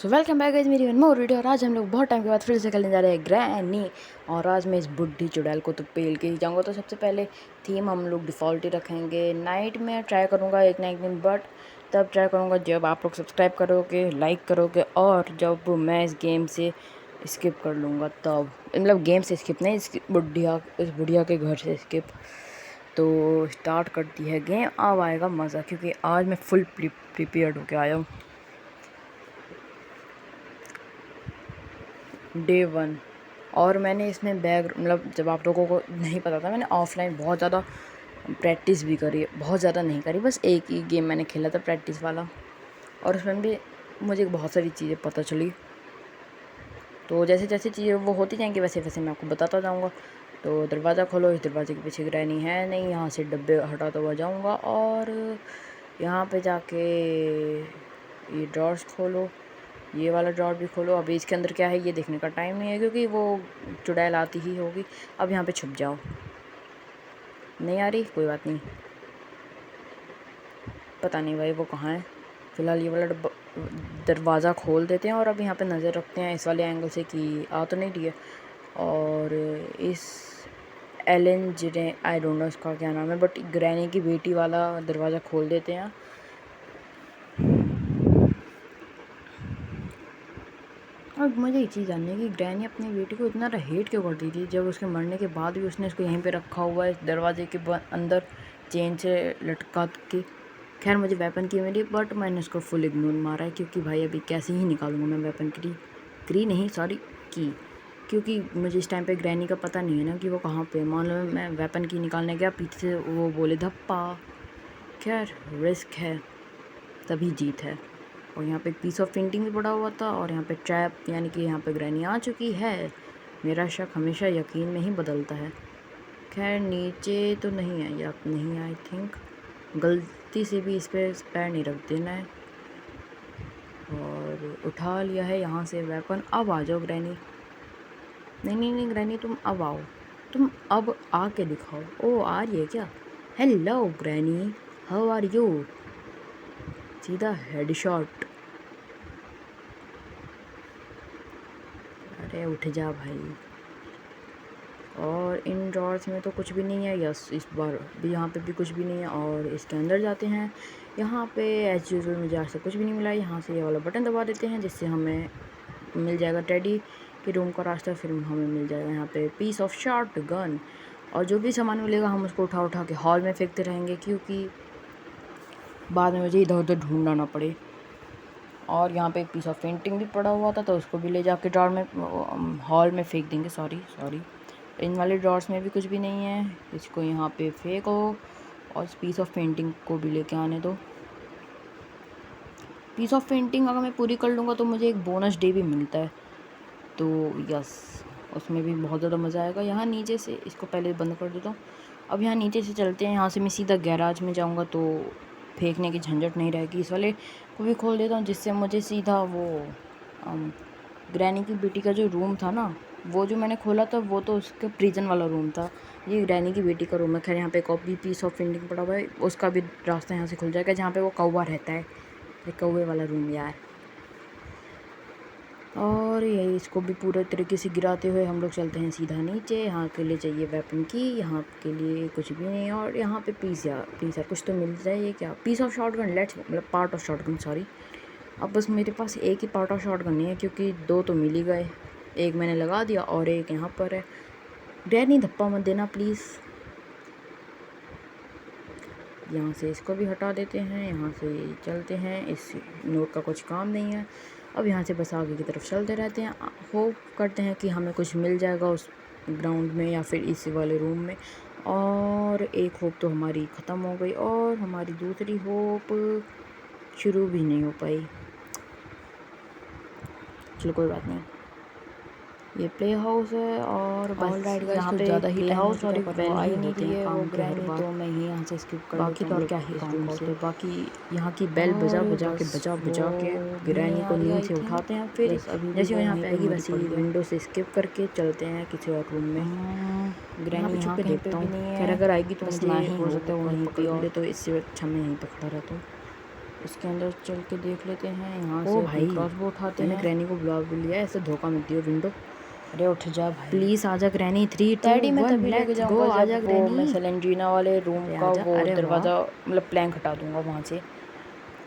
So welcome back guys मेरी one more video. और आज हम लोग बहुत टाइम के बाद फिर से खेलने जा रहे हैं ग्रैनी। और आज मैं इस बुढ़ी चुड़ैल को तो पेल के ही जाऊँगा। तो सबसे पहले थीम हम लोग डिफ़ॉल्ट ही रखेंगे। नाइट में ट्राई करूँगा एक ना एक दिन, बट तब ट्राई करूँगा जब आप लोग सब्सक्राइब करोगे, लाइक करोगे, और जब मैं इस गेम से स्किप कर लूँगा तब। मतलब गेम से स्किप नहीं, इस बुढ़िया के घर से स्किप। तो स्टार्ट करती है गेम। अब आएगा मज़ा, क्योंकि आज मैं फुल प्रिपेयर्ड होके आया हूँ। डे 1। और मैंने इसमें मतलब जब आप लोगों को नहीं पता था, मैंने ऑफलाइन बहुत ज़्यादा प्रैक्टिस भी करी, बहुत ज़्यादा नहीं करी, बस एक ही गेम मैंने खेला था प्रैक्टिस वाला। और उसमें भी मुझे बहुत सारी चीज़ें पता चली। तो जैसे जैसे चीज़ें वो होती जाएंगी वैसे वैसे मैं आपको बताता जाऊँगा। तो दरवाज़ा खोलो, इस दरवाजे के पीछे ग्रैनी है नहीं, यहाँ से डब्बे हटाता हुआ जाऊँगा। और यहाँ पे जाके ये ड्रॉर्स खोलो, ये वाला ड्रॉर भी खोलो। अभी इसके अंदर क्या है ये देखने का टाइम नहीं है, क्योंकि वो चुड़ैल आती ही होगी। अब यहाँ पे छुप जाओ। नहीं आ रही, कोई बात नहीं, पता नहीं भाई वो कहाँ है। फ़िलहाल ये वाला दरवाज़ा खोल देते हैं और अब यहाँ पे नज़र रखते हैं इस वाले एंगल से कि आ तो नहीं रही है। और इस एलन जिने आई डोंट नो इसका क्या नाम है, बट ग्रैनी की बेटी वाला दरवाज़ा खोल देते हैं। और मुझे एक चीज़ जाननी है कि ग्रैनी अपनी बेटी को इतना हेट क्यों करती थी, जब उसके मरने के बाद भी उसने इसको यहीं पे रखा हुआ है दरवाजे के अंदर चेन से लटका के। खैर मुझे वेपन की मिली, बट मैंने उसको फुल इग्नोर मारा है, क्योंकि भाई अभी कैसे ही निकालूंगा मैं वेपन की नहीं सॉरी की, क्योंकि मुझे इस टाइम पे ग्रैनी का पता नहीं है ना कि वो कहाँ पे। मान लो मैं वेपन की निकालने गया, पीछे से वो बोले धप्पा। खैर रिस्क है तभी जीत है। और यहाँ पे एक पीस ऑफ पेंटिंग भी पड़ा हुआ था, और यहाँ पे ट्रैप, यानी कि यहाँ पे ग्रैनी आ चुकी है। मेरा शक हमेशा यकीन में ही बदलता है। खैर नीचे तो नहीं है, या नहीं, आई थिंक गलती से भी इस पर पैर नहीं रख देना है। और उठा लिया है यहाँ से वेपन। अब आ जाओ ग्रैनी। नहीं नहीं नहीं ग्रैनी, तुम अब आओ, तुम अब आके दिखाओ। ओ आ रही है क्या? Hello granny, how are you? सीधा हेडशॉट। अरे उठ जा भाई। और इन ड्रॉर्स में तो कुछ भी नहीं है, यस इस बार भी यहाँ पे भी कुछ भी नहीं है। और इसके अंदर जाते हैं। यहाँ पे एज यूजुअल मुझे आज तक कुछ भी नहीं मिला है। यहाँ से ये वाला बटन दबा देते हैं, जिससे हमें मिल जाएगा टेडी के रूम का रास्ता। फिर हमें मिल जाएगा यहाँ पे पीस ऑफ शॉट गन। और जो भी सामान मिलेगा हम उसको उठा उठा के हॉल में फेंकते रहेंगे, क्योंकि बाद में मुझे इधर उधर ढूंढना ना पड़े। और यहाँ पे एक पीस ऑफ पेंटिंग भी पड़ा हुआ था, तो उसको भी ले जाके ड्रॉर में हॉल में फेंक देंगे। सॉरी इन वाले ड्रॉर्स में भी कुछ भी नहीं है, इसको यहाँ पे फेंको। और इस पीस ऑफ पेंटिंग को भी लेके आने दो। पीस ऑफ पेंटिंग अगर मैं पूरी कर लूँगा तो मुझे एक बोनस डे भी मिलता है, तो यस उसमें भी बहुत ज़्यादा मज़ा आएगा। यहाँ नीचे से इसको पहले बंद कर देता हूँ। अब यहाँ नीचे से चलते हैं। यहाँ से मैं सीधा गैराज में जाऊँगा, तो फेंकने की झंझट नहीं रहेगी। इस वाले को भी खोल देता हूँ, जिससे मुझे सीधा वो ग्रैनी की बेटी का जो रूम था ना, वो जो मैंने खोला था वो तो उसका प्रिजन वाला रूम था। ये ग्रैनी की बेटी का रूम है। खैर यहाँ पे कॉपी पीस ऑफ पेंटिंग पड़ा हुआ है, उसका भी रास्ता यहाँ से खुल जाएगा, जहाँ पे वो कौवा रहता है। ये कौवे वाला रूम यार। और यही इसको भी पूरे तरीके से गिराते हुए हम लोग चलते हैं सीधा नीचे। यहाँ के लिए चाहिए वेपन की, यहाँ के लिए कुछ भी नहीं। और यहाँ पे पीस यार कुछ तो मिल जाए। ये क्या? पीस ऑफ शॉटगन, लेट्स मतलब पार्ट ऑफ शॉटगन, सॉरी। अब बस मेरे पास एक ही पार्ट ऑफ शॉटगन नहीं है, क्योंकि दो तो मिल ही गए। एक मैंने लगा दिया और एक यहाँ पर है। ग्रैनी धप्पा मत देना प्लीज़। यहाँ से इसको भी हटा देते हैं। यहाँ से चलते हैं, इस नोट का कुछ काम नहीं है। अब यहाँ से बस आगे की तरफ चलते रहते हैं। होप करते हैं कि हमें कुछ मिल जाएगा उस ग्राउंड में या फिर इस वाले रूम में। और एक होप तो हमारी ख़त्म हो गई, और हमारी दूसरी होप शुरू भी नहीं हो पाई। चलो कोई बात नहीं। ये प्ले हाउस है, और बस यहाँ पे ज़्यादा ही प्ले हाउस और एक वेल ही नहीं दी है वो ग्रैनी, तो मैं ही यहाँ से स्किप कर बाकी तो और क्या है इस रूम से। बाकी यहाँ की बेल बजा के ग्रैनी को नींद से उठाते हैं। फिर जैसे वो यहाँ पे आएगी वैसे ही विंडो से स्किप करके चलते हैं किसी और रूम में। ग्रैनी यहाँ पे देखता हूँ, खैर अगर आएगी तो मुझे हो सकता है वो वहीं पकड़ ले, तो इससे अच्छा मैं यहीं पर खड़ा रहता हूँ। इसके अंदर चल के देख लेते हैं। यहाँ से भाई, क्रॉसबो उठाते हैं। ग्रैनी को बुला भी लिया, ऐसे धोखा मत दियो विंडो। अरे उठ जा भाई, प्लीज आजा ग्रैनी। 3 2 डैडी मैं 1 तभी लेके लेट्स गो। जाऊंगा आजा जब वो मैं ग्रैनी। सेलेंजीना वाले रूम अरे का आजा। वो अरे दरवाज़ा मतलब प्लैंक हटा दूंगा वहाँ से।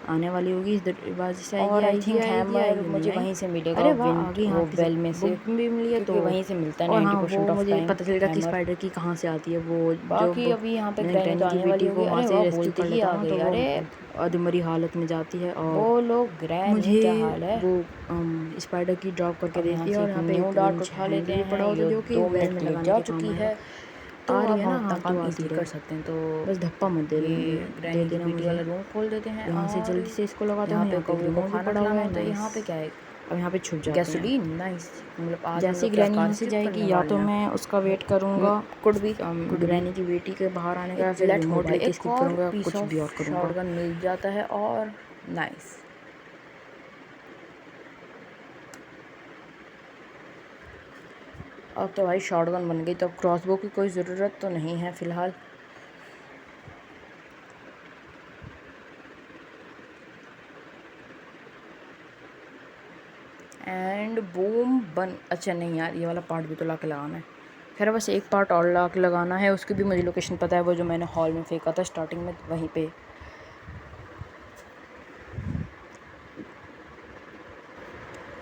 आने वाली होगी इस दरवाजे से। और आई थिंक आएगी हैमर मुझे वहीं से मिलेगा। अरे वाह, विंड आ गई। वो हाँ, बेल में से, बुक भी मिली है क्योंकि तो वहीं से मिलता है और हाँ, 90% वो ऑफ मुझे टाइम पता चलेगा कि हैमर। स्पाइडर की कहाँ से आती है। वो बाकी जब अभी यहाँ पे मैंने ग्रैनी तो ग्रैनी की आने वाली बेटी को होगी। वहाँ अरे से वाह, रेस्क्यू बोलते कर ही लेता आ ना, गई। तो वो अरे अधमरी हालत में जाती है और बोलो ग्रैनी, मुझे क्या हाल है? वो स्पाइडर की ड्रॉप करके अब यहाँ देती है। से और एक यहाँ पे न्यू एक डार्ट विंच उठा लेते हैंडल भी पड़ा हैं। होता है ये जो कि 2 वेल मिनट में लेट लगाने जा के काम चुकी आएगा। है, तो आ रही अब है ना? हम हाँ, काम तो आती इजी रहे। कर सकते हैं। तो बस धप्पा मत दे ये दे ग्रैनी की देना बेटी मुझे। वाला रूम खोल देते हैं यहाँ से और जल्दी से इसको लगाता यहाँ हूँ। पे यहाँ पे एक कौवे को रिमोट भी खाना पड़ा हुआ खिलाना है। होता है। यहाँ पे नाइस। क्या है? अब यहाँ पे छुप जाते हैं। गैसोलीन। नाइस। मतलब आज हम जैसे ही लोग क्या ग्रैनी कार यहाँ से स्किप जाएगी, करने या वाले तो हैं? मैं उसका वेट करूँगा कुड भी ग्रैनी की बेटी के बाहर आने का, या फिर लेट हो रिमोट भाई, लेके एक स्किप और करूँगा, पीस कुछ ऑफ भी और करूँगा। शॉटगन मिल जाता है। और नाइस। अब तो भाई शॉटगन बन गई, तो क्रॉसबो की कोई ज़रूरत तो नहीं है फ़िलहाल। एंड बूम बन। अच्छा नहीं यार, ये वाला पार्ट भी तो ला के लगाना है। खैर बस एक पार्ट और ला के लगाना है। उसकी भी मुझे लोकेशन पता है, वो जो मैंने हॉल में फेंका था स्टार्टिंग में, वहीं पे।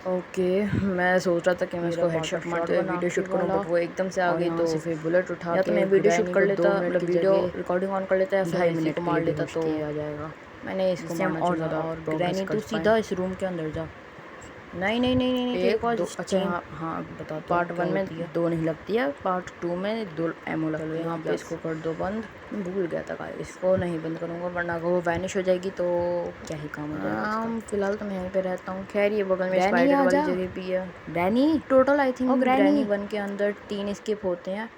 ओके, मैं सोच रहा था कि मैं इसको हेडशॉट मारते हुए वीडियो शूट करूं, बट वो एकदम से आ और गई। यहाँ तो से फिर बुलेट उठा या तो के मैं वीडियो शूट ग्रैनी कर को 2 लेता, मिनट मतलब की वीडियो जगह रिकॉर्डिंग ऑन कर लेता, या फिर 2.5 इसी मिनट को के मार लिए लेता। बेहोश तो किया जाएगा, मैंने इसको जिससे हम मारना और चुना। ज़्यादा और प्रोग्रेस ग्रैनी कर तू पाएँ। सीधा इस रूम के अंदर जा। नहीं नहीं नहीं नहीं, तेरे एक को दो, अच्छा चेन हाँ हाँ, बताते हो पार्ट क्या 1 में होती है। 2 नहीं लगती है, पार्ट 2 में 2 एमओ लगती है। यहाँ पे यस। इसको कर दो बंद। मैं भूल गया था गाइस, इसको नहीं बंद करूँगा वरना अगर वो वैनिश हो जाएगी तो क्या ही काम हो जाएगा इसका। फिलहाल तो मैं यहीं पे रहता हूँ। खैर ये बगल में ग्रैनी स्पाइडर वाली आजा। जगह भी है। Granny. Total I oh think granny. Granny 1 के अंदर 3 स्किप होते हैं।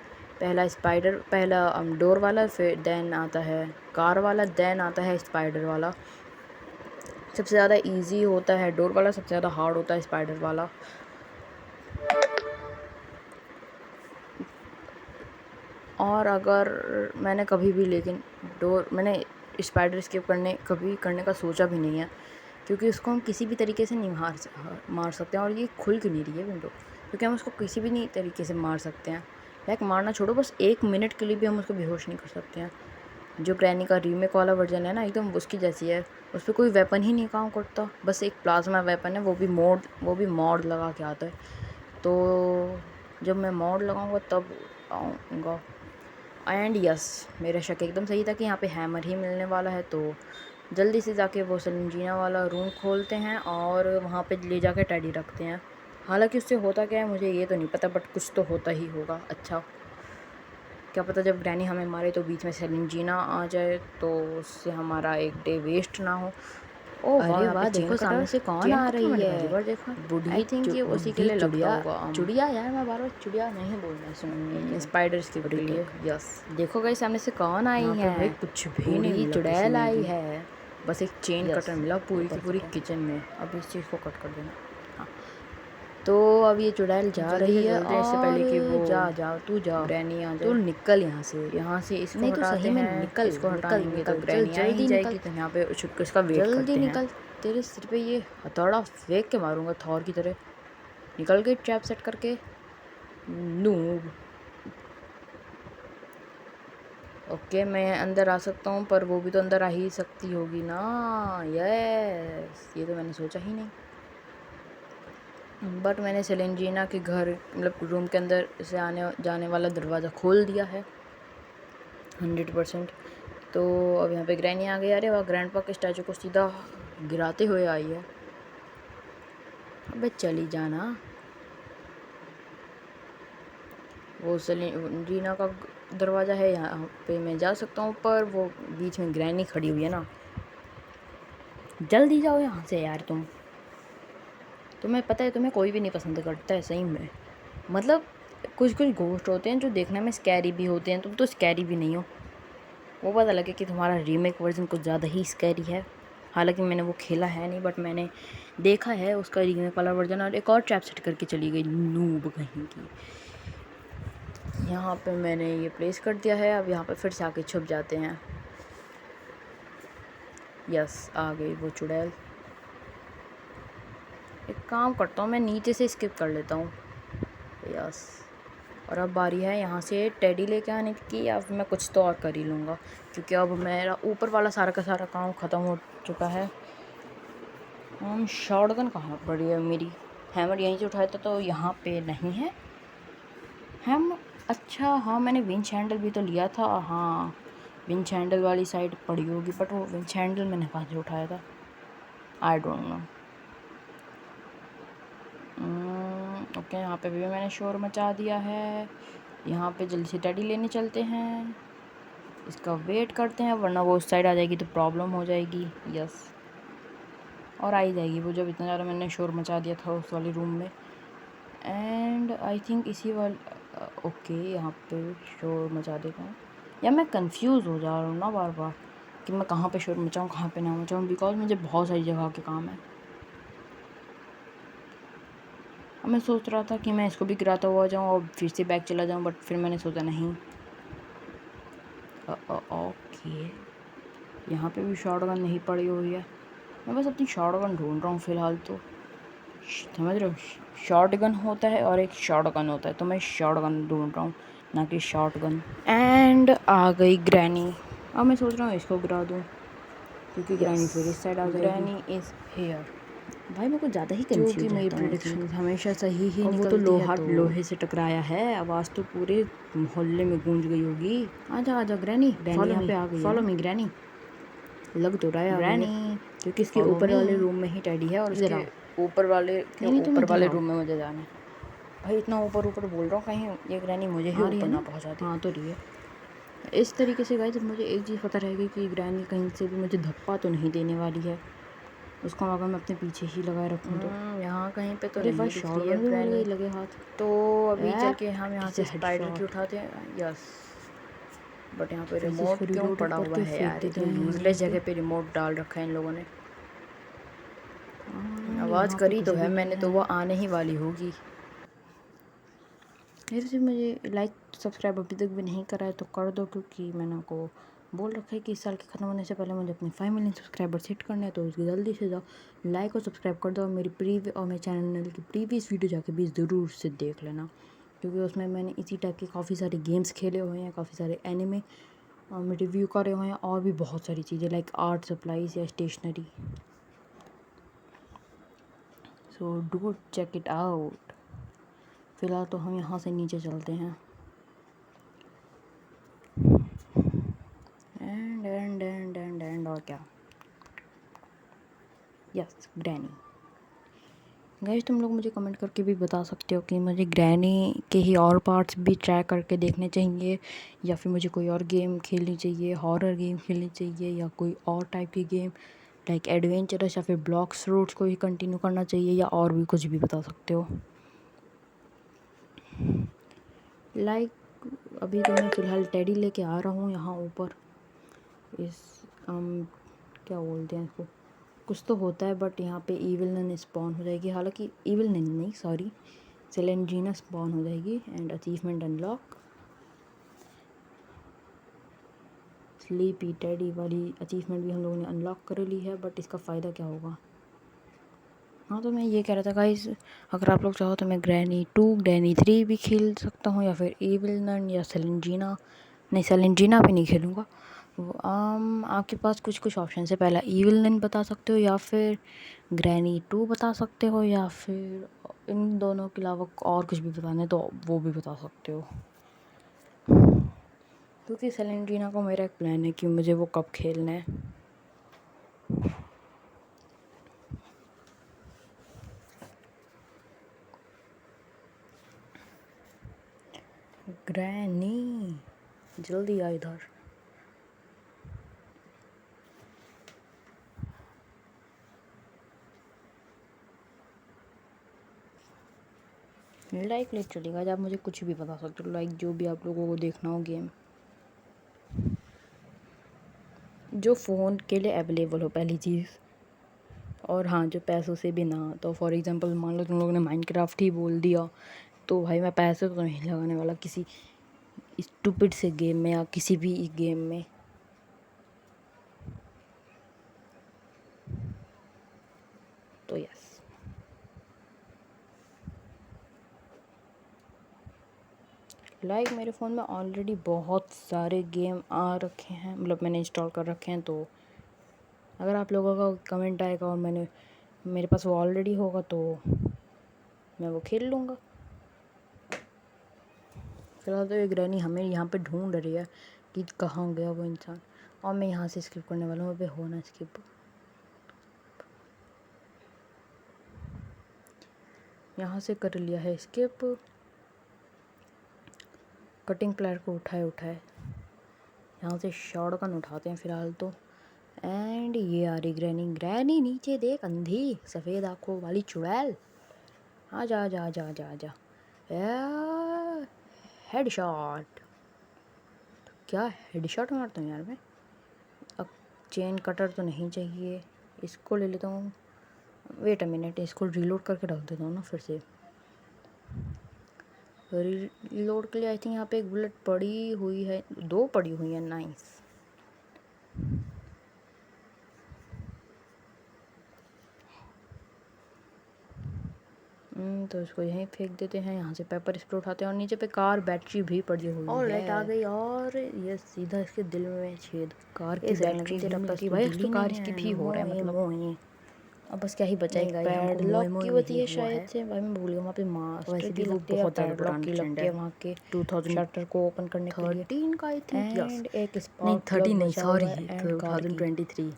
पहला स्पाइडर, पहला डोर वाला, फिर देन आता है कार वाला, देन आता है स्पाइडर वाला। सबसे ज़्यादा इजी होता है डोर वाला, सबसे ज़्यादा हार्ड होता है स्पाइडर वाला। और अगर मैंने कभी भी, लेकिन मैंने स्पाइडर स्किप कभी करने का सोचा भी नहीं है, क्योंकि उसको हम किसी भी तरीके से नहीं मार सकते हैं। और ये खुल क्यों नहीं रही है विंडो? क्योंकि हम उसको किसी भी नहीं तरीके से मार सकते हैं। लाइक मारना छोड़ो, बस 1 मिनट के लिए भी हम उसको बेहोश नहीं कर सकते हैं। जो ग्रैनी का रीमेक वाला वर्जन है ना, एकदम उसकी जैसी है। उस पर कोई वेपन ही नहीं काम करता, बस एक प्लाज्मा वेपन है, वो भी मॉड लगा के आता है। तो जब मैं मॉड लगाऊंगा तब आऊँगा। एंड यस, मेरा शक एकदम सही था कि यहाँ पे हैमर ही मिलने वाला है। तो जल्दी से जाके वो सेलेंजीना वाला रूम खोलते हैं और वहाँ पे ले जाके टैडी रखते हैं। हालांकि उससे होता क्या है मुझे ये तो नहीं पता, बट कुछ तो होता ही होगा। अच्छा, क्या पता जब ग्रैनी हमें मारे तो बीच में सेलेंजीना आ जाए, तो उससे हमारा एक डे वेस्ट ना हो। ओ अरे वाह, देखो सामने से कौन आ रही है। देखा, बूढ़ी आई थिंक ये उसी के लिए लगता होगा। चुड़िया यार, मैं बार बार चुड़िया नहीं बोलना सुन। स्पाइडर्स के लिए यस। देखो गाइस, सामने से कौन आई यहाँ पे है। भाई कुछ भी नहीं मिला, चुड़ैल आई है। बस एक चेन Yes, कटर मिला पूरी की पूरी किचन में। अब इस चीज़ को कट कर देना। हाँ, तो अब ये चुड़ैल जा रही है, जल्दी इससे पहले कि वो जा तू जा, ग्रैनी आ तू जाए। निकल यहाँ से इसको नहीं तो हटाते सही में हैं। निकल, इसको हटाएंगे तो निकल, ग्रैनी आ ही जल्दी जाएगी। निकल। तो यहाँ पे छुप के इसका वेट करते जल्दी हैं। निकल। तेरे सिर पे ये हथौड़ा फेंक के मारूंगा थॉर की तरह। निकल गई ट्रैप सेट करके, नूब। ओके, मैं अंदर आ सकता हूँ, पर वो भी तो अंदर आ ही सकती होगी ना। यस, ये तो मैंने सोचा ही नहीं। बट मैंने सेलेंजीना के घर, मतलब रूम के अंदर से आने जाने वाला दरवाज़ा खोल दिया है 100%। तो अब यहाँ पे ग्रैनी आ गई। अरे वाह, ग्रैंडपा के स्टैचू को सीधा गिराते हुए आई है। अबे चली जाना। वो सेलेंजीना का दरवाज़ा है, यहाँ पे मैं जा सकता हूँ, पर वो बीच में ग्रैनी खड़ी हुई है ना। जल्दी जाओ यहाँ से यार। तुम्हें पता है तुम्हें कोई भी नहीं पसंद करता है सही में। मतलब कुछ घोस्ट होते हैं जो देखने में स्कैरी भी होते हैं, तुम तो स्कैरी भी नहीं हो। वो पता लगे कि तुम्हारा रीमेक वर्जन कुछ ज़्यादा ही स्कैरी है। हालांकि मैंने वो खेला है नहीं, बट मैंने देखा है उसका रीमेक वाला वर्जन। और एक और ट्रैप सेट करके चली गई नूब कहीं की। यहाँ पे मैंने ये प्लेस कर दिया है। अब यहाँ पे फिर से आके छुप जाते हैं। यस, आ गई वो चुड़ैल। एक काम करता हूँ, मैं नीचे से स्किप कर लेता हूँ। यस, और अब बारी है यहाँ से टेडी लेके आने की, या फिर मैं कुछ तो और कर ही लूँगा, क्योंकि अब मेरा ऊपर वाला सारा का सारा काम ख़त्म हो चुका है। शॉटगन कहाँ पड़ी है मेरी? हैमर यहीं से उठाया था, तो यहाँ पे नहीं है हम। अच्छा हाँ, मैंने विंच हैंडल भी तो लिया था। हाँ, विंच हैंडल वाली साइड पड़ी होगी, बट वो विंच हैंडल मैंने कहाँ से उठाया था, आई डोंट नो। ओके, यहाँ पे भी मैंने शोर मचा दिया है। यहाँ पे जल्दी से टेडी लेने चलते हैं, इसका वेट करते हैं, वरना वो उस साइड आ जाएगी तो प्रॉब्लम हो जाएगी। यस, और आ ही जाएगी वो, जब इतना ज़्यादा मैंने शोर मचा दिया था उस वाले रूम में। एंड आई थिंक इसी वाले, ओके, यहाँ पे शोर मचा देता हूँ। या मैं कंफ्यूज हो जा रहा हूँ ना बार बार कि मैं कहाँ पे शोर मचाऊँ कहाँ पे ना मचाऊँ, बिकॉज मुझे बहुत सारी जगह के काम है। अब मैं सोच रहा था कि मैं इसको भी गिराता हुआ जाऊँ और फिर से बैक चला जाऊँ, बट फिर मैंने सोचा नहीं। ओके, यहाँ पे भी शॉटगन नहीं पड़ी हुई है। मैं बस अपनी शॉटगन ढूंढ रहा हूँ फ़िलहाल तो, समझ रहे हो? शॉटगन होता है और एक शॉटगन होता है, तो मैं शॉटगन ढूंढ रहा हूँ, ना कि शॉटगन। एंड आ गई ग्रैनी। अब मैं सोच रहा हूँ इसको गिरा दूँ, क्योंकि ग्रैनी फिर इस साइड आ जाएगी। Granny is here. भाई मेरे को ज़्यादा ही जो कि कंफ्यूज मेरी रहता हूँ प्रिडिक्शन हमेशा सही ही और वो निकलती तो है। तो लोहे से टकराया है, आवाज़ तो पूरे मोहल्ले में गूंज गई होगी। आजा आजा ग्रैनी, ग्रैनी यहाँ पे आ गई। Follow me granny. लग तो रहा है ग्रैनी, क्योंकि इसके ऊपर वाले रूम में ही टेडी है, और इसके ऊपर वाले ऊपर वाले रूम में मुझे जाना है। भाई इतना ऊपर ऊपर बोल रहा हूँ, कहीं ये ग्रैनी मुझे ही ऊपर ना पहुँचा दे। हाँ तो रही है। इस तरीके से गाइस मुझे एक चीज़ पता रहेगी कि ग्रैनी कहीं से भी मुझे धप्पा तो नहीं देने वाली है, उसको अगर मैं अपने पीछे ही लगाए रखूँ तो। यहाँ कहीं पे तो नहीं दिख रही है ग्रैनी, लगे हाथ। तो अभी चल के हम यहाँ से स्पाइडर की उठाते हैं। यस, बट यहाँ पे रिमोट क्यों पड़ा हुआ है यार? तो यूजलेस जगह पे रिमोट डाल रखा है इन लोगों ने। आवाज़ करी तो है मैंने, तो वो आने ही वाली होगी। वैसे मुझे लाइक सब्सक्राइब अभी तक भी नहीं करा है तो कर दो, क्योंकि मैंने आपको बोल रखा है कि इस साल के ख़त्म होने से पहले मुझे अपने 5 मिलियन सब्सक्राइबर सेट करने हैं, तो उसकी जल्दी से जाओ लाइक और सब्सक्राइब कर दो। और मेरे चैनल की प्रीवियस वीडियो जाके भी ज़रूर से देख लेना, क्योंकि उसमें मैंने इसी टाइप के काफ़ी सारे गेम्स खेले हुए हैं, काफ़ी सारे एनिमे में रिव्यू करे हुए हैं, और भी बहुत सारी चीज़ें लाइक आर्ट सप्लाईज़ या stationery. So do check it out. फ़िलहाल तो हम यहाँ से नीचे चलते हैं। एंड और क्या? Yes, granny. गाइस तुम लोग मुझे कमेंट करके भी बता सकते हो कि मुझे ग्रैनी के ही और पार्ट्स भी ट्राई करके देखने चाहिए, या फिर मुझे कोई और गेम खेलनी चाहिए, हॉरर गेम खेलनी चाहिए, या कोई और टाइप की गेम लाइक एडवेंचरस, या फिर ब्लॉक्स रूट्स को ही कंटिन्यू करना चाहिए, या और भी कुछ भी बता सकते हो। लाइक अभी तो मैं फ़िलहाल टेडी लेके आ रहा हूँ यहाँ ऊपर। इस क्या बोलते हैं इसको, कुछ तो होता है, बट यहाँ पे ईविल नन स्पॉन हो जाएगी। हालांकि ईविल नन नहीं, सॉरी, सेलेंजीना स्पॉन हो जाएगी। And achievement unlock, sleepy teddy वाली अचीवमेंट भी हम लोगों ने अनलॉक कर ली है, बट इसका फ़ायदा क्या होगा? हाँ, तो मैं ये कह रहा था गाइस, अगर आप लोग चाहो तो मैं ग्रैनी 2, ग्रैनी 3 भी खेल सकता हूँ, या फिर ईविल नन या सेलेंजीना। नहीं, सेलेंजीना भी नहीं खेलूँगा। आपके पास कुछ कुछ ऑप्शन है। पहला ईविल नन बता सकते हो, या फिर ग्रैनी 2 बता सकते हो, या फिर इन दोनों के अलावा और कुछ भी बताना है तो वो भी बता सकते हो, क्योंकि सेलेंजीना को मेरा एक प्लान है कि मुझे वो कब खेलना है। ग्रैनी जल्दी आ इधर। लाइक लेट चलेगा, आप मुझे कुछ भी बता सकते हो, लाइक जो भी आप लोगों को देखना हो गेम, जो फ़ोन के लिए अवेलेबल हो पहली चीज़। और हाँ, जो पैसों से भी ना, तो फॉर एग्ज़ाम्पल मान लो तुम लोगों ने माइनक्राफ्ट ही बोल दिया, तो भाई मैं पैसे तो नहीं लगाने वाला किसी स्टूपिड से गेम में, या किसी भी गेम में। लाइक मेरे फ़ोन में ऑलरेडी बहुत सारे गेम आ रखे हैं, मतलब मैंने इंस्टॉल कर रखे हैं। तो अगर आप लोगों का कमेंट आएगा और मेरे पास वो ऑलरेडी होगा तो मैं वो खेल लूँगा। फिलहाल तो ये ग्रैनी हमें यहाँ पे ढूंढ रही है कि कहाँ गया वो इंसान, और मैं यहाँ से स्किप करने वाला हूँ। अबे हो ना स्किप, यहाँ से कर लिया है स्किप। कटिंग प्लेयर को उठाए यहाँ से शॉटगन उठाते हैं फ़िलहाल तो। एंड ये आ रही ग्रैनी नीचे देख, अंधी सफ़ेद आँखों वाली चुड़ैल। आ जा जा जा जा जा हेडशॉट। क्या हेडशॉट मारता हूँ यार मैं। अब चेन कटर तो नहीं चाहिए, इसको ले लेता हूँ। वेट अ मिनट, इसको रीलोड करके रख देता हूँ ना फिर से। रीलोड के लिए आई थिंक यहाँ पे एक बुलेट पड़ी हुई है, 2 पड़ी हुई है। नाइस। तो इसको यहीं फेंक देते हैं। यहाँ से पेपर स्प्रे उठाते हैं और नीचे पे कार बैटरी भी पड़ी हुई है। ऑलराइट आ गई, और ये सीधा इसके दिल में छेद। कार की बैटरी तेरा भी पास लगी तो भाई, दिल तो ही कार नहीं इसकी है, भी हो रहा है मतलब। मोए। अब बस क्या ही बचाएगा, ये हमको पैडलॉक मोए की में होती ही है हुआ शायद है। से, भाई मैं भूल गया। वहाँ पे मास्टर वैसे की भी वो लगती है, बहुत ज़्यादा पैडलॉक पुराना की ट्रेंड लगती है है, वहाँ के 2013 शटर को ओपन करने के लिए। का आई थिंक। यस, एंड एक नहीं स्पार्क 30 प्लग नहीं, बचा सॉरी, हुआ है एंड कार की। 2023।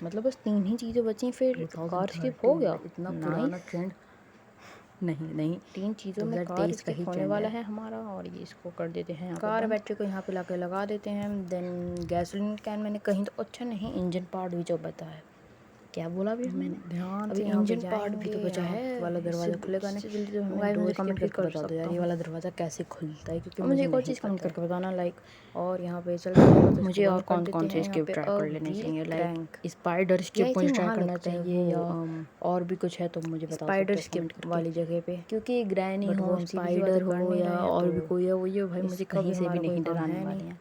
मतलब बस 3 ही चीज़ें बची, फिर कार स्किप हो गया। इतना पुराना ट्रेंड नहीं 3 चीज़ों में कार 2023 का ही स्किप होने ट्रेंड वाला है। है हमारा, और ये इसको कर देते हैं यहाँ पे कार बंद। बैटरी को यहाँ पे लाके लगा देते हैं। देन गैसोलीन कैन मैंने कहीं तो अच्छा नहीं, इंजन पार्ट भी जो बता है। क्या बोला अभी मैंने? ध्यान अभी से यहाँ पे इंजन पार्ट भी तो जाएंगे, बचा है। यहाँ वाला दरवाज़ा खुलेगा नहीं। इससे जल्दी तो हमें गाइस मुझे डोर कमेंट स्किप ही करके कर बता दो यार, सकता ये हूँ। वाला दरवाज़ा कैसे खुलता है, क्योंकि और मुझे एक और नहीं चीज़ कमेंट पता करके है। बताना, लाइक, और यहाँ पे चल जाएगा तो मुझे इसको और बंद कर कौन देते कौन से हैं। यहाँ स्किप पे ट्राई कर लेने चाहिए, लाइक टैंक, स्पाइडर ये स्किप आई मुझे थिंक ट्राई वहाँ करना लगता है चाहिए, वो, या और भी कुछ है तो मुझे बता स्पाइडर सकते हो कमेंट स्किप करके। वाली जगह पे, क्योंकि ग्रैनी बट हो, वो सीधी स्पाइडर बातें कर हो नहीं या रहे हैं, और तो भी कोई है, वो ये भाई मुझे इसका कहीं भी से भी हमारा कोई नहीं काम डराने है वाले नहीं। हैं।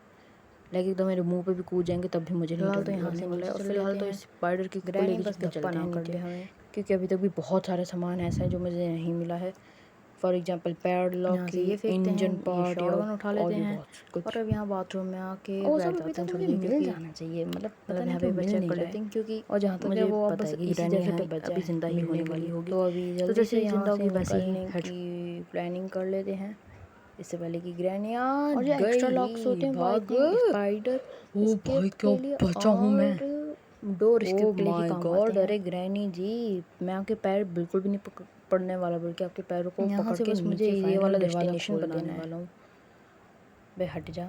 लाइक तो मेरे मुंह पे भी कूद जाएंगे तब भी मुझे नहीं फिलहाल तो यहाँ डराने से वाला है। नीचे और चले फिलहाल जाते तो हैं। इस स्पाइडर की को ग्रैनी लेके बस सीधा धप्पा चलते ना हैं कर नीचे, दे हमें। क्योंकि अभी तक भी बहुत सारे सामान ऐसा है जो मुझे नहीं मिला है। फॉर एग्जांपल पैडलॉक यहाँ से की, ये फेंकते हैं, इंजन ये पार्ट, या शॉटगन उठा और लेते भी हैं। बहुत कुछ। और अब यहाँ बाथरूम में आके वो बैठ सब अभी जाते हैं तक थोड़ी मुझे देर, मिल क्योंकि जाना चाहिए, मतलब पता मतलब नहीं यहाँ क्यों पे बस मिल चेक नहीं कर रहा लेते है। हैं, क्योंकि और जहाँ तक मुझे है वो अब पता बस है कि इसी ग्रैनी जगह है, पे बचा अभी है, जिंदा ही मिलने होने के वाली लिए। होगी। तो अभी तो जल्दी जैसे से ही यहाँ जिंदा से होगी वैसे ही निकलने की प्लानिंग कर लेते हैं, इससे पहले कि ग्रैनी आ और जो गई एक्स्ट्रा ही। लॉक्स होते हैं वो आई भाग। थिंक स्पाइडर ओ भाई, स्केप क्या के लिए बचा हूँ मैं। और डोर ओ स्केप के लिए ही माय काम आते गॉड, हैं। अरे ग्रैनी जी, मैं आपके पैर बिल्कुल भी नहीं पड़ने वाला, बल्कि आपके पैरों को यहाँ पकड़ से के बस मुझे नीचे ये फाइनल वाला दरवाज़ा डेस्टिनेशन पर खोलना देने है। वाला हूँ। बे हट जा।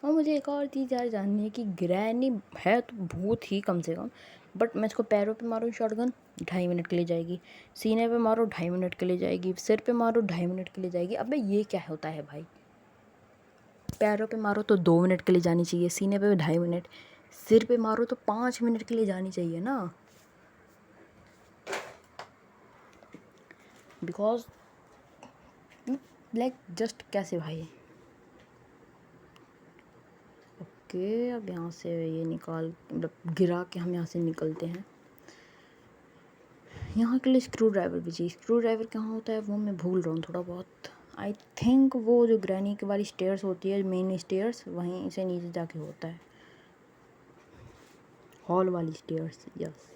और मुझे एक और चीज़ यार जाननी है कि ग्रैनी है तो भूत ही कम से कम, बट मैं इसको पैरों पे मारूँ शॉटगन 2.5 मिनट के लिए जाएगी, सीने पे मारो 2.5 मिनट के लिए जाएगी, सिर पे मारो 2.5 मिनट के लिए जाएगी। अबे ये क्या होता है भाई? पैरों पे मारो तो 2 मिनट के लिए जानी चाहिए, सीने पे 2.5 मिनट, सिर पे मारो तो 5 मिनट के लिए जानी चाहिए ना। बिकॉज लाइक जस्ट कैसे भाई? ओके, अब यहाँ से ये निकाल, मतलब गिरा के हम यहाँ से निकलते हैं। यहाँ के लिए स्क्रू ड्राइवर भी चाहिए। स्क्रू ड्राइवर कहाँ होता है वो मैं भूल रहा हूँ थोड़ा बहुत। आई थिंक वो जो ग्रैनी के वाली स्टेयर्स होती है, मेन स्टेयर्स, वहीं से नीचे जाके होता है, हॉल वाली स्टेयर्स। यस।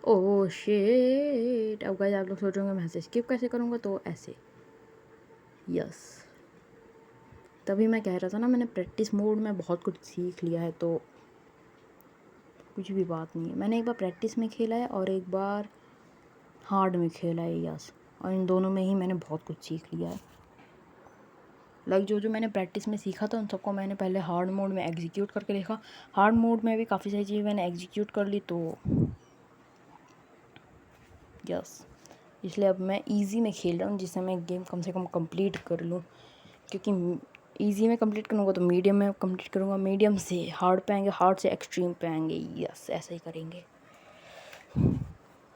Oh shit. अब गाइस आप लोग सोच रहे होंगे मैं ऐसे स्किप कैसे करूँगा, तो ऐसे। यस, तभी मैं कह रहा था ना, मैंने प्रैक्टिस मोड में बहुत कुछ सीख लिया है, तो कुछ भी बात नहीं है। मैंने एक बार प्रैक्टिस में खेला है और एक बार हार्ड में खेला है। यस, और इन दोनों में ही मैंने बहुत कुछ सीख लिया है। लाइक जो मैंने प्रैक्टिस में सीखा था उन सबको मैंने पहले हार्ड मोड में एग्जीक्यूट करके देखा। हार्ड मोड में भी काफ़ी सारी चीज़ें मैंने एग्जीक्यूट कर ली, तो यस, इसलिए अब मैं इजी में खेल रहा हूँ, जिससे मैं गेम कम से कम कंप्लीट कर लूँ। क्योंकि इजी में कंप्लीट करूँगा तो मीडियम में कंप्लीट करूँगा, मीडियम से हार्ड पे आएंगे, हार्ड से एक्सट्रीम पे आएंगे। यस, ऐसा ही करेंगे।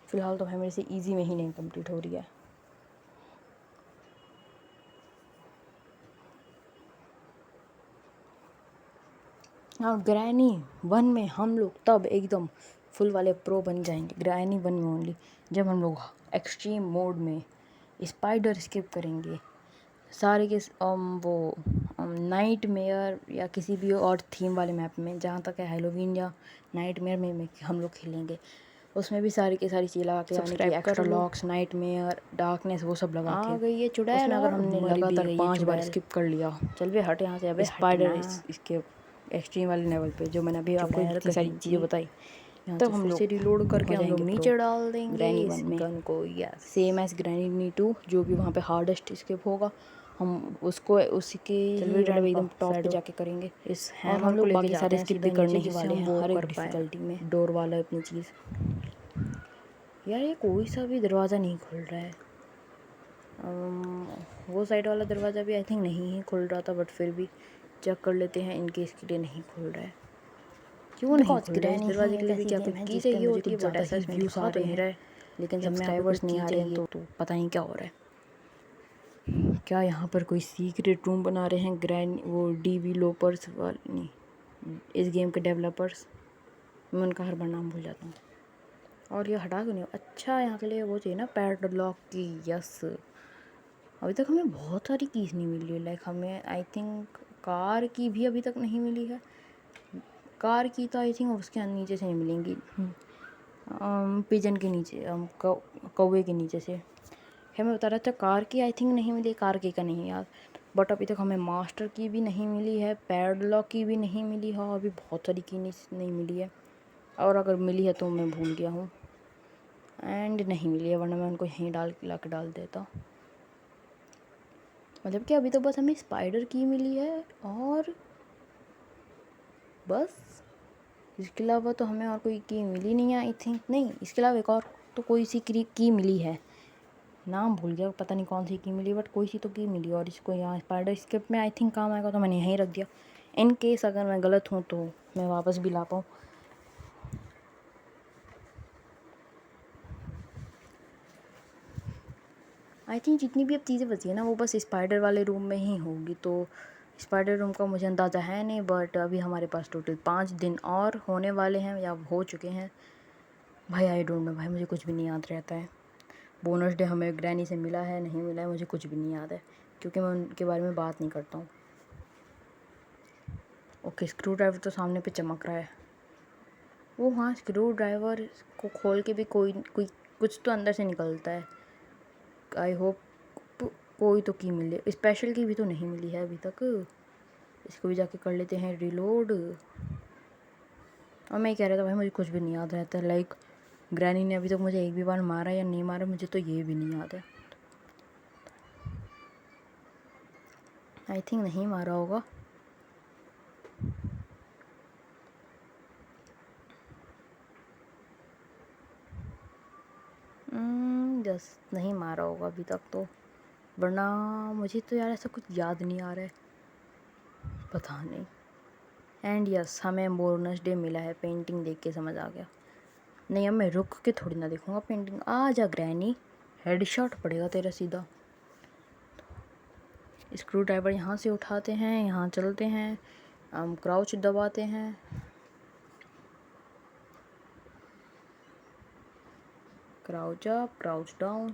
फ़िलहाल तो भाई मेरे से इजी में ही नहीं कंप्लीट हो रही है। और ग्रैनी 1 में हम लोग तब एकदम फुल वाले प्रो बन जाएंगे ग्रैनी वन में ओनली जब हम लोग एक्सट्रीम मोड में स्पाइडर स्किप करेंगे सारे के वो नाइट मेयर या किसी भी और थीम वाले मैप में, जहाँ तक है हेलोवीन या नाइट मेयर में हम लोग खेलेंगे, उसमें भी सारी की सारी चीज़ लगा के, यानी कि extra locks, night mayor, darkness, वो सब लगा के। आ गई है चुड़ैल उसमें अगर और हमने मर भी लगातार गई है 5 बार चुड़ैल। स्किप कर लिया, चल बे हट यहाँ से, अबे स्पाइडर हटना। इसके एक्सट्रीम वाले लेवल पे जो मैंने अभी आपको चुड़ैल इतनी सारी कहीं चीज़ें की। बताई, तब हम फिर लोग से रिलोड करके हो हम लोग जाएंगे नीचे प्रो। डाल देंगे ग्रैनी इस वन में गन को। यस, सेम एज ग्रैनी 2 जो भी वहाँ पे हार्डेस्ट स्किप होगा हम उसको उसी के चल ही बे मतलब एकदम टॉप साइड पे हो। जाके करेंगे। इस और हैमर हम को लोग लेके बाकी जाते सारे हैं स्किप सीधा भी करने नीचे, जिससे वाले हम हैं वो हर एक कर पाए डिफ़िकल्टी में। डोर वाला अपनी चीज़। यार ये कोई सा भी दरवाज़ा नहीं खुल रहा है। वो साइड वाला दरवाज़ा भी आई थिंक नहीं ही खुल रहा था, बट फिर भी चेक कर लेते हैं इनकेस के लिए नहीं खुल रहा है। क्यों नहीं खुल रहा है? इस दरवाजे के लिए भी क्या कोई की चाहिए होती है, बट ऐसा इसमें दिखा तो नहीं रहा है। लेकिन सब्सक्राइबर्स नहीं आ रहे हैं तो पता नहीं क्या हो रहा है। क्या यहाँ पर कोई सीक्रेट रूम बना रहे हैं ग्रैंड वो डेवलपर्स वाले, नहीं इस गेम के डेवलपर्स, मैं उनका हर बार नाम भूल जाता हूँ। और ये हटा क्यों नहीं? अच्छा यहाँ के लिए वो चाहिए ना पैडलॉक की। यस, अभी तक हमें बहुत सारी कीज़ नहीं मिली है। लाइक हमें आई थिंक कार की भी अभी तक नहीं मिली है। कार की तो आई थिंक उसके नीचे से नहीं मिलेंगी, पिजन के नीचे, कौवे के नीचे से। हमें बता रहा था कार की आई थिंक नहीं मिली, कार की का नहीं याद, बट अभी तक हमें मास्टर की भी नहीं मिली है, पैडलॉक की भी नहीं मिली है, अभी बहुत सारी की नहीं मिली है। और अगर मिली है तो मैं भूल गया हूँ एंड नहीं मिली है, वरना मैं उनको यहीं ला के डाल देता। मतलब कि अभी तो बस हमें स्पाइडर की मिली है और बस, इसके अलावा तो हमें और कोई की मिली नहीं है आई थिंक। नहीं, इसके अलावा एक और तो कोई सी की मिली है, नाम भूल गया, पता नहीं कौन सी की मिली, बट कोई सी तो की मिली। और इसको यहाँ स्पाइडर स्किप में आई थिंक काम आएगा, तो मैंने यहीं रख दिया। इन केस अगर मैं गलत हूँ तो मैं वापस भी ला पाऊँ। आई थिंक जितनी भी अब चीज़ें बची है ना वो बस स्पाइडर वाले रूम में ही होगी। तो स्पाइडर रूम का मुझे अंदाज़ा है नहीं, बट अभी हमारे पास टोटल 5 दिन और होने वाले हैं या हो चुके हैं। भाई आई डोंट नो भाई, मुझे कुछ भी नहीं याद रहता है। बोनस डे हमें ग्रैनी से मिला है नहीं मिला है मुझे कुछ भी नहीं याद है, क्योंकि मैं उनके बारे में बात नहीं करता हूँ। ओके, स्क्रू ड्राइवर तो सामने पे चमक रहा है। वो हाँ, स्क्रू ड्राइवर को खोल के भी कोई कुछ तो अंदर से निकलता है। आई होप कोई तो की मिले। स्पेशल की भी तो नहीं मिली है अभी तक। इसको भी जाके कर लेते हैं रिलोड। और मैं कह रहा था भाई मुझे कुछ भी नहीं याद रहता। लाइक ग्रैनी ने अभी तक मुझे एक भी बार मारा या नहीं मारा मुझे तो ये भी नहीं याद है। आई थिंक नहीं मारा होगा। जस्ट नहीं मारा होगा अभी तक तो, वरना मुझे तो यार ऐसा कुछ याद नहीं आ रहा है, पता नहीं। एंड यस, हमें बोनस डे मिला है। पेंटिंग देख के समझ आ गया। नहीं, अब मैं रुक के थोड़ी ना देखूँगा पेंटिंग। आ जा ग्रैनी, हेडशॉट पड़ेगा तेरा सीधा। स्क्रू ड्राइवर यहाँ से उठाते हैं, यहाँ चलते हैं, हम क्राउच दबाते हैं, crouch up, crouch down,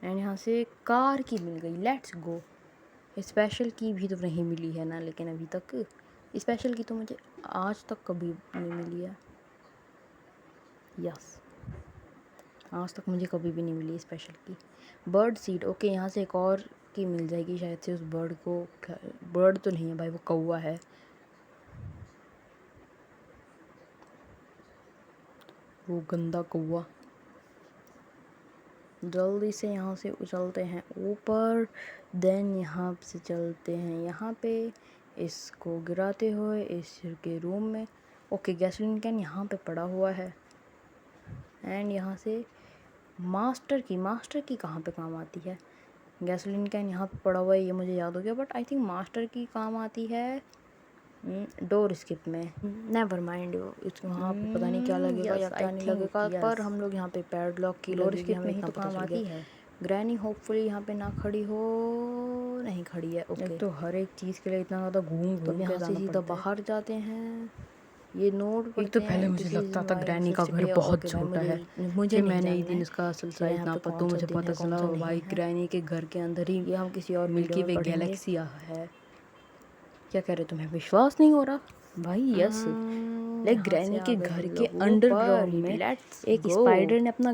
and यहाँ से कार की मिल गई। Let's go. स्पेशल की भी तो नहीं मिली है ना, लेकिन अभी तक स्पेशल की तो मुझे आज तक कभी नहीं मिली है। यस, आज तक मुझे कभी भी नहीं मिली स्पेशल की। बर्ड सीड, ओके, यहाँ से एक और की मिल जाएगी शायद से उस बर्ड को। बर्ड तो नहीं है भाई, वो कौवा है। वो गंदा कौवा। जल्दी से यहाँ से उछलते हैं ऊपर, देन यहाँ से चलते हैं यहाँ पे, इसको गिराते हुए इस के रूम में। ओके, गैसोलीन कैन यहाँ पे पड़ा हुआ है। एंड यहाँ से मास्टर की कहाँ पे काम आती है? गैसोलीन कैन यहाँ पे पड़ा हुआ है, ये मुझे याद हो गया, बट आई थिंक मास्टर की काम आती है डोर स्किप में। नेवर माइंड, वहाँ पे पता नहीं क्या लगेगा या क्या नहीं लगेगा, पर हम लोग यहाँ पे पैडलॉक की डोर स्किप में ही तो काम आती है। ग्रैनी होपफुली यहाँ पे ना खड़ी हो, नहीं खड़ी है। ओके, तो हर एक चीज़ के लिए इतना ज़्यादा घूम के यहाँ से सीधा बाहर जाते हैं। ये नोट एक तो पढ़ते पहले हैं, मुझे this is लगता था my ग्रैनी का first घर day। बहुत ओके भाई, छोटा है, मुझे फिर नहीं मैंने एक जानना दिन है इसका असल कि साइज यहाँ पे नापा कौन तो सा मुझे दिन पता है, कौन चला सा नहीं भाई है। ग्रैनी के घर के अंदर ही ये हम किसी और मिल्की वीडियो में वे पढ़ेंगे। गैलेक्सी है। क्या कह रहे हो, तुम्हें विश्वास नहीं हो रहा भाई? यस, लाइक यहाँ से ग्रैनी आ के गए घर हम के लोग अंडरग्राउंड ऊपर, में लेट्स एक गो। स्पाइडर ने अपना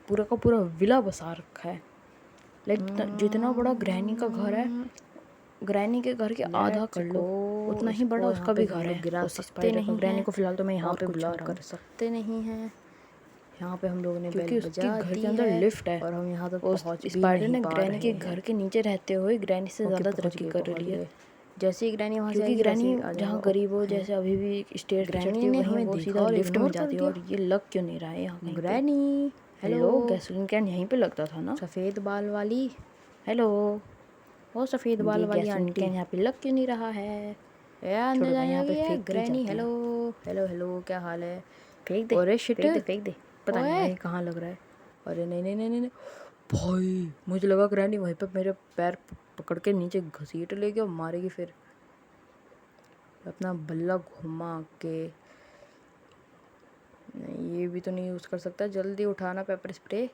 पूरा का पूरा विला बसा रखा है। लाइक जितना बड़ा ग्रैनी का घर है, ग्रैनी के घर के आधा कर लो, उतना ही बड़ा उसका भी घर है। गिरा उस सकते नहीं ग्रैनी हैं को फिलहाल तो मैं यहाँ और पे कुछ बुला हम रहा कर हूँ, सकते नहीं हैं। यहाँ पे हम लोगों ने क्योंकि बेल उसके बजा घर दी के अंदर है लिफ्ट है और हम यहाँ तक उस पहुँच भी स्पाइडर नहीं ने पा ग्रैनी के रहे घर हैं। के नीचे रहते हुए ग्रैनी से ओके, ज़्यादा पहुँच तरक्की गए, कर पहुँच रही है। गए। जैसे ही ग्रैनी वहाँ से क्योंकि आएगी वैसे ग्रैनी ही आ जहाँ जाएगा। गरीब हो, ओके, जैसे अभी भी स्टेज पे ग्रैनी चढ़ती है, ने वहीं हमें वो देखा सीधा और लिफ्ट में इग्नोर कर जाती है। दिया। और ये लग क्यों नहीं रहा है यहाँ कहीं पे? ग्रैनी, हेलो, गैसोलीन कैन यहीं पे लगता था ना। सफ़ेद बाल वाली, हेलो, वो सफ़ेद बाल ये वाली गैसोलीन आंटी, कैन यहाँ पे लग क्यों नहीं रहा है? यार अंदर छोड़ो भाई, जाने यहाँ पे लगी है। फेंक के ग्रैनी, जाते हैं। हेलो हेलो हेलो, क्या हाल है? फेंक दे, अरे शिट, फेंक दे। पता नहीं ओए, भाई कहाँ लग रहा है। अरे नहीं नहीं नहीं नहीं नहीं। भाई मुझे लगा ग्रैनी वहीं पे मेरे पैर पकड़ के नीचे घसीट लेगी और मारेगी। फिर अपना बल्ला घुमा के, नहीं ये भी तो नहीं यूज़ कर सकता। जल्दी उठाना पेपर स्प्रे।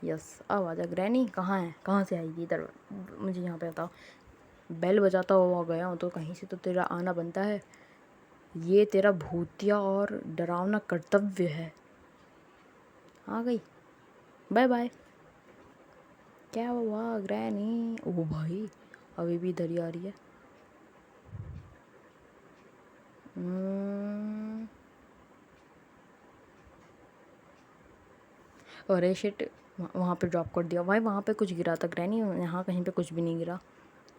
यस, अब आजा। ग्रैनी कहाँ है? कहाँ से आएगी इधर? मुझे यहाँ पे बताओ। बेल बजाता हुआ गया हूँ तो कहीं से तो तेरा आना बनता है। ये तेरा भूतिया और डरावना कर्तव्य है। आ गई, बाय बाय। क्या हुआ ग्रैनी? ओ भाई अभी भी इधर ही आ रही है। अरे शिट, वहाँ पे ड्रॉप कर दिया भाई। वहाँ पे कुछ गिरा था ग्रैनी, यहाँ कहीं पे कुछ भी नहीं गिरा।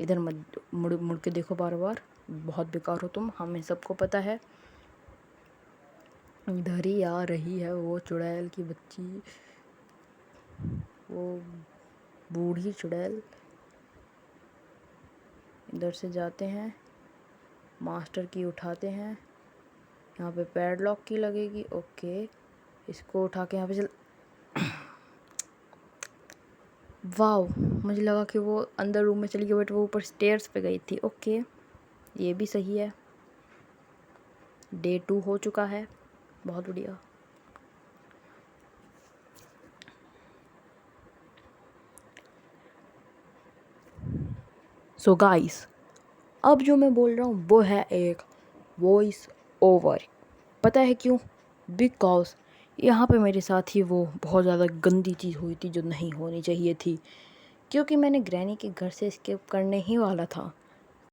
इधर मत मुड़ मुड़ के देखो बार बार, बहुत बेकार हो तुम, हमें सबको पता है। इधर ही आ रही है वो चुड़ैल की बच्ची, वो बूढ़ी चुड़ैल। इधर से जाते हैं, मास्टर की उठाते हैं। यहाँ पे पैडलॉक की लगेगी। ओके, इसको उठा के यहाँ पे चल। वाओ, मुझे लगा कि वो अंदर रूम में चली गई, बट वो ऊपर स्टेयर्स पे गई थी। ओके, ये भी सही है। डे 2 हो चुका है, बहुत बढ़िया। सो गाइस, अब जो मैं बोल रहा हूँ वो है एक वॉइस ओवर। पता है क्यों? बिकॉज यहाँ पे मेरे साथ ही वो बहुत ज़्यादा गंदी चीज़ हुई थी जो नहीं होनी चाहिए थी। क्योंकि मैंने ग्रैनी के घर से एस्केप करने ही वाला था,